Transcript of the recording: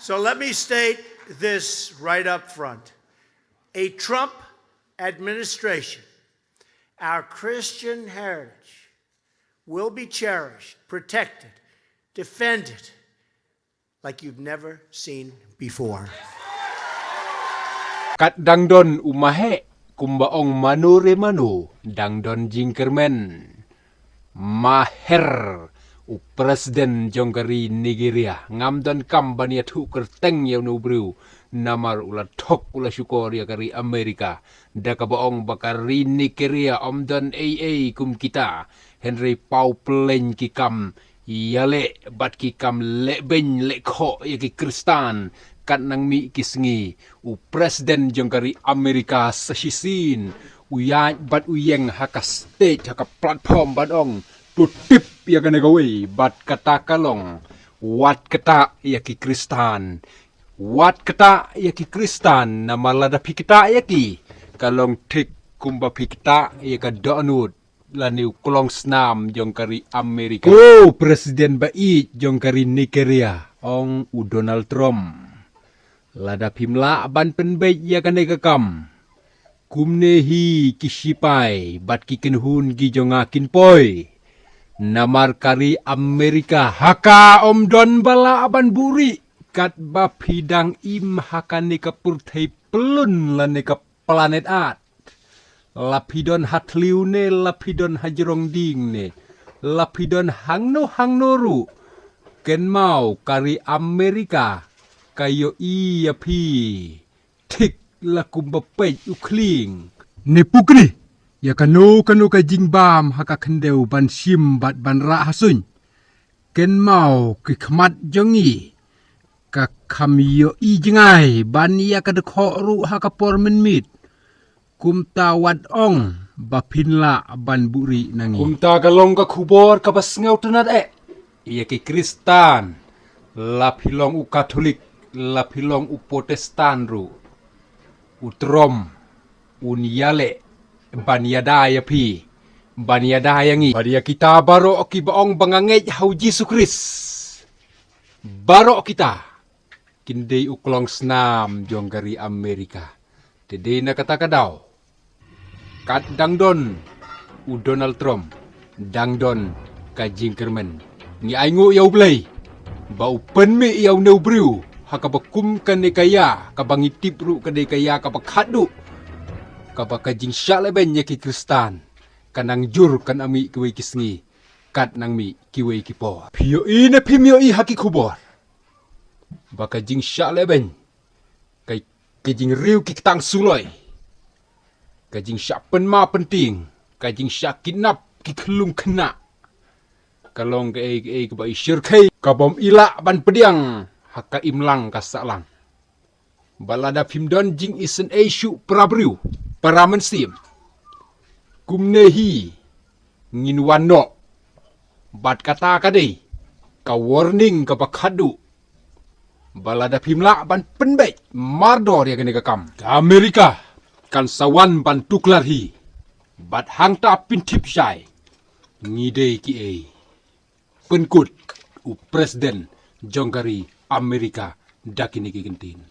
So let me state this right up front. A Trump administration, our Christian heritage will be cherished, protected, defended like you've never seen before. Kat dangdon umahe kumbaong manure manu dangdon jingkermen maher u presiden jongkari Nigeria ngamdon kambania tu kerteng yaw no bru namar ula tok ula syukor ya kari Amerika da kabaong bakari Nigeria omdon AA kum kita Henry Pau Pleng kikam yale bat kikam le ben le kho ya ki Kristan kat nang mi kisngi u presiden jongkari Amerika sasisin uya bat uyeng haka stage haka platform badong tutip ya kana gawe bat kata kalong wat kata ya ki Kristan wat kata ya ki Kristan na malada pikita ya ki kalong tik kumba pikita ya ka donut laniu kolong snam jongkari Amerika oh presiden bai jongkari Nigeria ong u Donald Trump lada pimla ban penbej ya kan dekam kumnehi kisipai bat kikenhun gijongakin poi namar kari Amerika haka omdon bala aban buri kat bapidang im haka neka purthai pelun la neka planet at lapidon hatliu ne lapidon hajrong ding ne lapidon hangno ru ken mau kari Amerika kayo iya pi tik la kumbapej ukling ne pukri ya kanu ka jingbam haka kendeu ban sim bat ban ra hasun ken mau ki khmat jongi ka khamiyo i jingai ban ya ka dekho ru haka por menmit kumta wat ong bapinla ban buri nangi kumta galong ka khubor ka basngau tenat iya ki Kristan la pilong u Katolik la pilong u Protestan ru utrom unyale banyadaya pi banyadaya ngi badia kita baro ki baong bangangej hau Yesus Kris baro kita kindei uklong snam jonggari Amerika tede na kata kadaw kat dangdon u Donald Trump dangdon ka jingkermen ni aingu yaw blay bau penmi yaw new brew hakabakum kanekaya kabangitip ru kanekaya kabakhadu kabakajing syaleben ya ki Kristan kanang jur kan ami kiwe kisngi kat nang mi kiwe kipo pio ina pimio i haki kubor bakajing syaleben kai kajing riu ki tang suloi kajing syapen ma penting kajing syakinap ki kelung kena kalong ke bai syirkai kabom ila ban pediang haka imlang kasalang balada pimdon jing isen esyu prabriu paramen sim kumnehi nginwano bat kata kadei ka warning ka bakhadu balada pimla ban penbej mardor ya kene kam Amerika kan sawan ban tuklar hi bat hangta pintip syai ngidei ki penkut u presiden jongkari Amerika dakini ki gentin